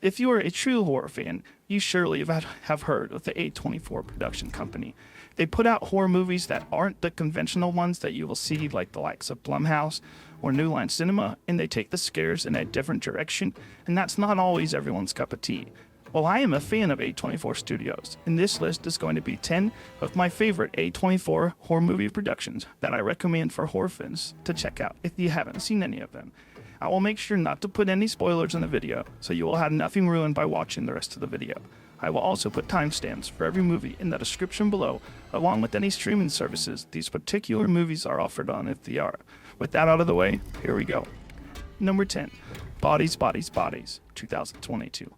If you are a true horror fan, you surely have heard of the A24 production company. They put out horror movies that aren't the conventional ones that you will see like the likes of Blumhouse or New Line Cinema, and they take the scares in a different direction, and that's not always everyone's cup of tea. Well, I am a fan of A24 Studios, and this list is going to be 10 of my favorite A24 horror movie productions that I recommend for horror fans to check out if you haven't seen any of them. I will make sure not to put any spoilers in the video, so you will have nothing ruined by watching the rest of the video. I will also put timestamps for every movie in the description below, along with any streaming services these particular movies are offered on if they are. With that out of the way, here we go. Number 10, Bodies, Bodies, Bodies, 2022.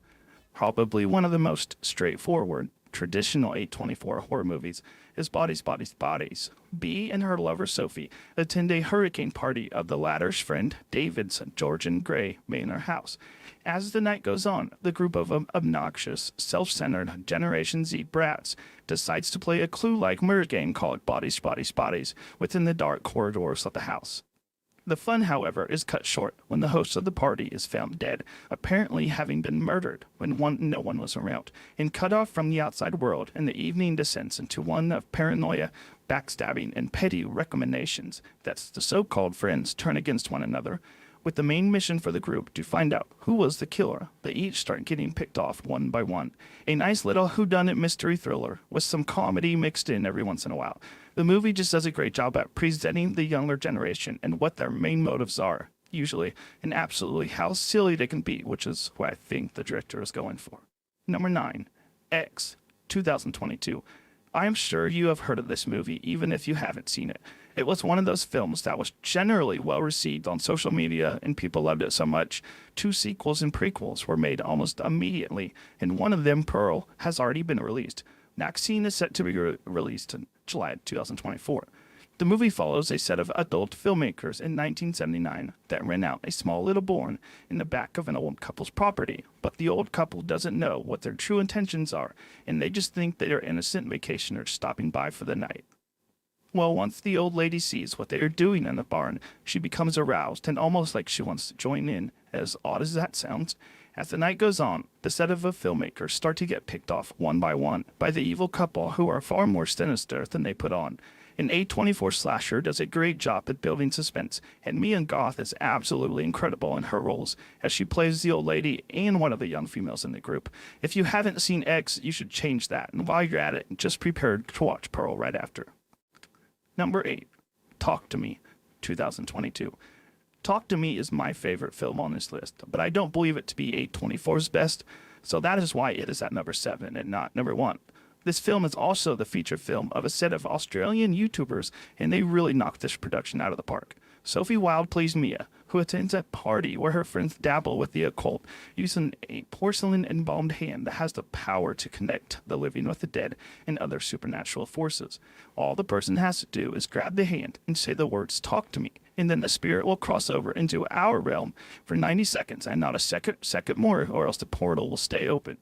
Probably one of the most straightforward, traditional A24 horror movies is Bodies, Bodies, Bodies. Bee and her lover Sophie attend a hurricane party of the latter's friend David's Georgian Gray manor house. As the night goes on, the group of obnoxious, self-centered Generation Z brats decides to play a clue-like murder game called Bodies, Bodies, Bodies within the dark corridors of the house. The fun, however, is cut short when the host of the party is found dead, apparently having been murdered when no one was around, and cut off from the outside world, and the evening descends into one of paranoia, backstabbing, and petty recriminations that the so-called friends turn against one another. With the main mission for the group to find out who was the killer, they each start getting picked off one by one. A nice little whodunit mystery thriller with some comedy mixed in every once in a while. The movie just does a great job at presenting the younger generation and what their main motives are, usually, and absolutely how silly they can be, which is what I think the director is going for. Number 9, X, 2022. I am sure you have heard of this movie, even if you haven't seen it. It was one of those films that was generally well received on social media, and people loved it so much. 2 sequels and prequels were made almost immediately, and one of them, Pearl, has already been released. Vaccine is set to be released in July 2024. The movie follows a set of adult filmmakers in 1979 that rent out a small little barn in the back of an old couple's property, but the old couple doesn't know what their true intentions are, and they just think they are innocent vacationers stopping by for the night. Well, once the old lady sees what they are doing in the barn, she becomes aroused and almost like she wants to join in, as odd as that sounds. As the night goes on, the set of filmmakers start to get picked off one by one by the evil couple who are far more sinister than they put on. An A24 slasher does a great job at building suspense, and Mia Goth is absolutely incredible in her roles, as she plays the old lady and one of the young females in the group. If you haven't seen X, you should change that, and while you're at it, just prepare to watch Pearl right after. Number 8, Talk to Me, 2022. Talk to Me is my favorite film on this list, but I don't believe it to be A24's best, so that is why it is at number 7 and not number 1. This film is also the feature film of a set of Australian YouTubers, and they really knocked this production out of the park. Sophie Wilde plays Mia, who attends a party where her friends dabble with the occult, using a porcelain embalmed hand that has the power to connect the living with the dead and other supernatural forces. All the person has to do is grab the hand and say the words "talk to me," and then the spirit will cross over into our realm for 90 seconds and not a second more, or else the portal will stay open.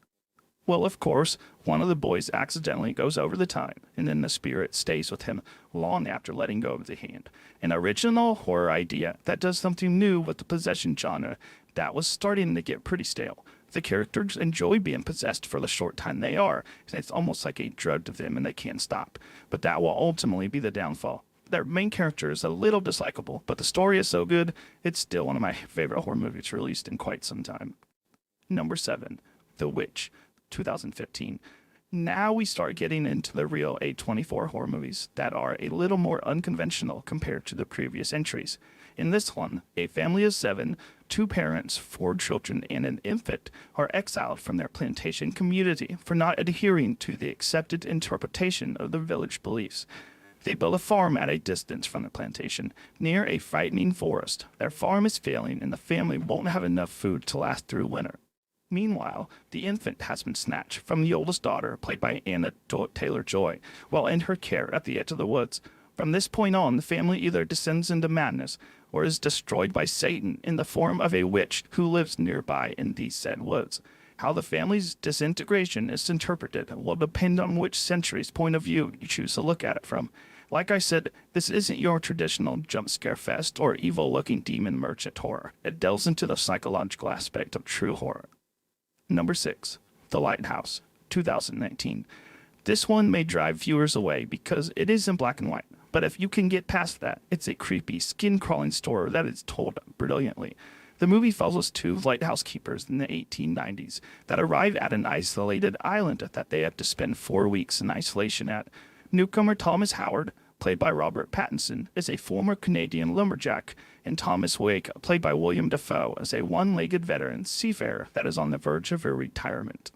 Well, of course, one of the boys accidentally goes over the time, and then the spirit stays with him long after letting go of the hand. An original horror idea that does something new with the possession genre that was starting to get pretty stale. The characters enjoy being possessed for the short time they are, and it's almost like a drug to them and they can't stop. But that will ultimately be the downfall. Their main character is a little dislikable, but the story is so good, it's still one of my favorite horror movies released in quite some time. Number 7, The Witch, 2015. Now we start getting into the real A24 horror movies that are a little more unconventional compared to the previous entries. In this one, a family of 7, 2 parents, 4 children, and an infant are exiled from their plantation community for not adhering to the accepted interpretation of the village beliefs. They build a farm at a distance from the plantation, near a frightening forest. Their farm is failing, and the family won't have enough food to last through winter. Meanwhile, the infant has been snatched from the oldest daughter, played by Anna Taylor-Joy, while in her care at the edge of the woods. From this point on, the family either descends into madness or is destroyed by Satan in the form of a witch who lives nearby in these said woods. How the family's disintegration is interpreted will depend on which century's point of view you choose to look at it from. Like I said, this isn't your traditional jump scare fest or evil-looking demon merchant horror. It delves into the psychological aspect of true horror. Number 6, The Lighthouse, 2019. This one may drive viewers away because it is in black and white, but if you can get past that, it's a creepy, skin-crawling story that is told brilliantly. The movie follows two lighthouse keepers in the 1890s that arrive at an isolated island that they have to spend 4 weeks in isolation at. Newcomer Thomas Howard, played by Robert Pattinson, is a former Canadian lumberjack, and Thomas Wake, played by William Dafoe, is a one-legged veteran seafarer that is on the verge of a retirement.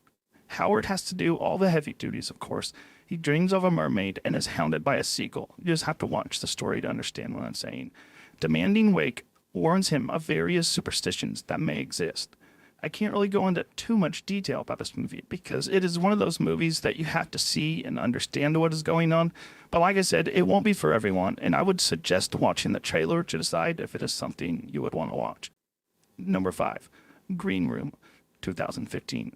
Howard has to do all the heavy duties, of course. He dreams of a mermaid and is hounded by a seagull. You just have to watch the story to understand what I'm saying. Demanding Wake warns him of various superstitions that may exist. I can't really go into too much detail about this movie because it is one of those movies that you have to see and understand what is going on. But like I said, it won't be for everyone, and I would suggest watching the trailer to decide if it is something you would want to watch. Number 5, Green Room, 2015.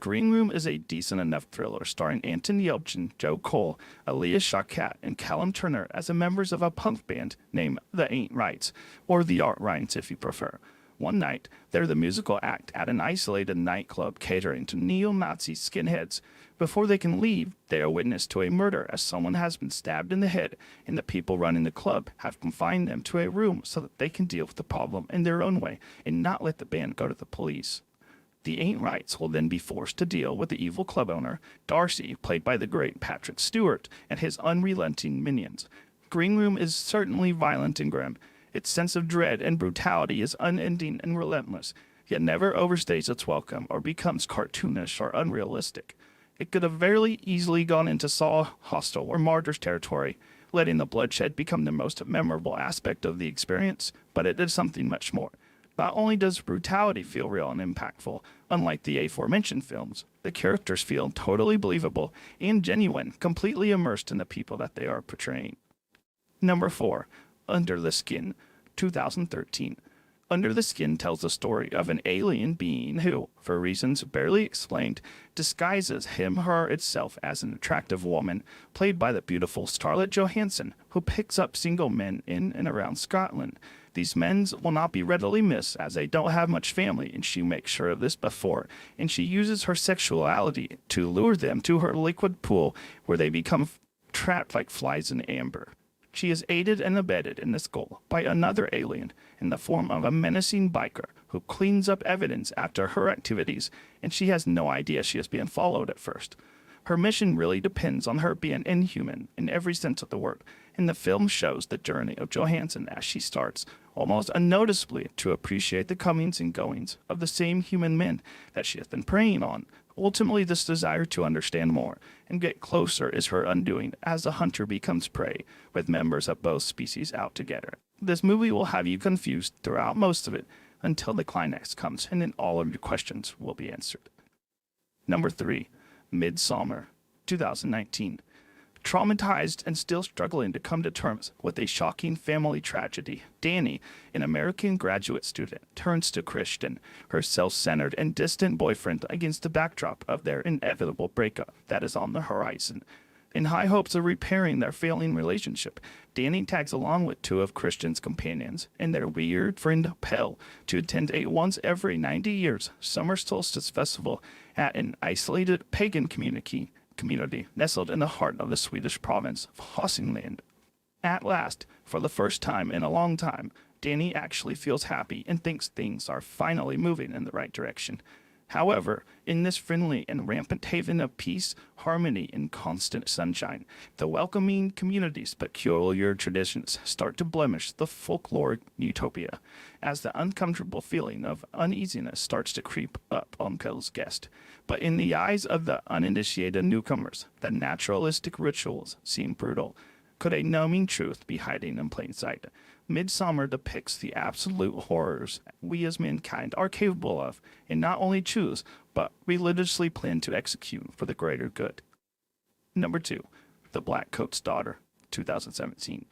Green Room is a decent enough thriller starring Anton Yelchin, Joe Cole, Aaliyah Shawkat, and Callum Turner as members of a punk band named The Ain't Rights, or The Art Rights if you prefer. One night, they're the musical act at an isolated nightclub catering to neo-Nazi skinheads. Before they can leave, they are witness to a murder as someone has been stabbed in the head, and the people running the club have confined them to a room so that they can deal with the problem in their own way and not let the band go to the police. The Ain't Rights will then be forced to deal with the evil club owner, Darcy, played by the great Patrick Stewart, and his unrelenting minions. Green Room is certainly violent and grim. Its sense of dread and brutality is unending and relentless, yet never overstays its welcome or becomes cartoonish or unrealistic. It could have very easily gone into Saw, Hostel, or Martyrs territory, letting the bloodshed become the most memorable aspect of the experience, but it did something much more. Not only does brutality feel real and impactful, unlike the aforementioned films, the characters feel totally believable and genuine, completely immersed in the people that they are portraying. Number 4, Under the Skin, 2013. Under the Skin tells the story of an alien being who, for reasons barely explained, disguises her itself as an attractive woman, played by the beautiful Scarlett Johansson, who picks up single men in and around Scotland. These men will not be readily missed as they don't have much family, and she makes sure of this before, and she uses her sexuality to lure them to her liquid pool where they become trapped like flies in amber. She is aided and abetted in this goal by another alien in the form of a menacing biker who cleans up evidence after her activities, and she has no idea she is being followed at first. Her mission really depends on her being inhuman in every sense of the word, and the film shows the journey of Johansson as she starts, almost unnoticeably, to appreciate the comings and goings of the same human men that she has been preying on. Ultimately, this desire to understand more and get closer is her undoing as the hunter becomes prey, with members of both species out together. This movie will have you confused throughout most of it until the climax comes, and then all of your questions will be answered. Number 3, Midsommar, 2019. Traumatized and still struggling to come to terms with a shocking family tragedy, Danny, an American graduate student, turns to Christian, her self-centered and distant boyfriend, against the backdrop of their inevitable breakup that is on the horizon. In high hopes of repairing their failing relationship, Danny tags along with two of Christian's companions and their weird friend Pell to attend a once every 90 years summer solstice festival at an isolated pagan community nestled in the heart of the Swedish province of Hälsingland. At last, for the first time in a long time, Danny actually feels happy and thinks things are finally moving in the right direction. However, in this friendly and rampant haven of peace, harmony, and constant sunshine, the welcoming community's peculiar traditions start to blemish the folkloric utopia, as the uncomfortable feeling of uneasiness starts to creep up on Pell's guest. But in the eyes of the uninitiated newcomers, the naturalistic rituals seem brutal. Could a numbing truth be hiding in plain sight? Midsommar depicts the absolute horrors we as mankind are capable of, and not only choose, but religiously plan to execute for the greater good. Number 2, The Blackcoat's Daughter, 2017.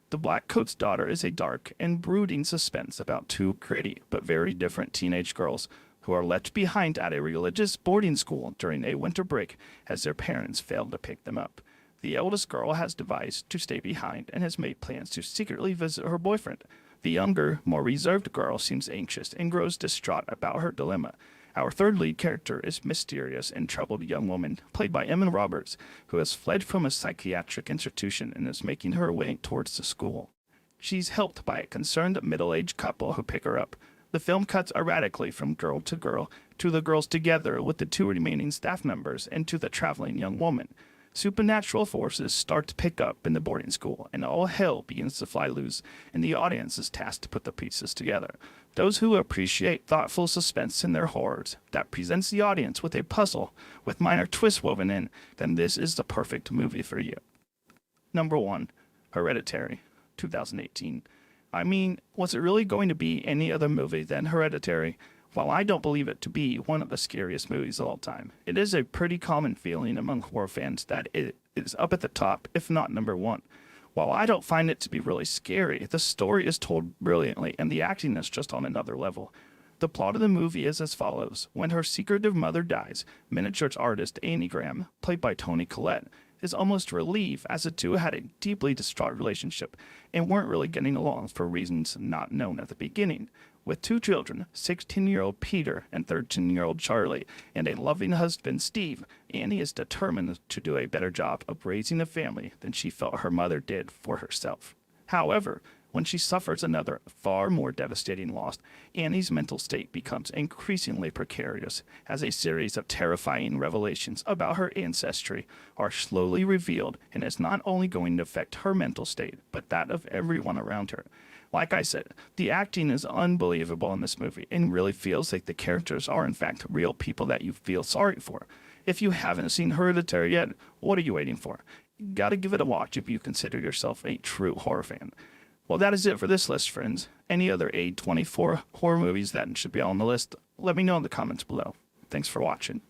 The Blackcoat's Daughter is a dark and brooding suspense about two pretty but very different teenage girls who are left behind at a religious boarding school during a winter break as their parents fail to pick them up. The eldest girl has devised to stay behind and has made plans to secretly visit her boyfriend. The younger, more reserved girl seems anxious and grows distraught about her dilemma, Our third lead character is mysterious and troubled young woman, played by Emma Roberts, who has fled from a psychiatric institution and is making her way towards the school. She's helped by a concerned middle-aged couple who pick her up. The film cuts erratically from girl to the girls together with the two remaining staff members and to the traveling young woman. Supernatural forces start to pick up in the boarding school, and all hell begins to fly loose, and the audience is tasked to put the pieces together. Those who appreciate thoughtful suspense in their horrors that presents the audience with a puzzle with minor twists woven in, then this is the perfect movie for you. Number 1. Hereditary, 2018. I mean, was it really going to be any other movie than Hereditary? While I don't believe it to be one of the scariest movies of all time, it is a pretty common feeling among horror fans that it is up at the top, if not number 1. While I don't find it to be really scary, the story is told brilliantly and the acting is just on another level. The plot of the movie is as follows. When her secretive mother dies, miniature artist Annie Graham, played by Toni Collette, is almost relieved as the two had a deeply distraught relationship and weren't really getting along for reasons not known at the beginning. With 2 children, 16-year-old Peter and 13-year-old Charlie, and a loving husband, Steve, Annie is determined to do a better job of raising a family than she felt her mother did for herself. However, when she suffers another, far more devastating loss, Annie's mental state becomes increasingly precarious as a series of terrifying revelations about her ancestry are slowly revealed, and is not only going to affect her mental state, but that of everyone around her. Like I said, the acting is unbelievable in this movie and really feels like the characters are in fact real people that you feel sorry for. If you haven't seen Hereditary yet, what are you waiting for? You gotta give it a watch if you consider yourself a true horror fan. Well, that is it for this list, friends. Any other A24 horror movies that should be on the list, let me know in the comments below. Thanks for watching.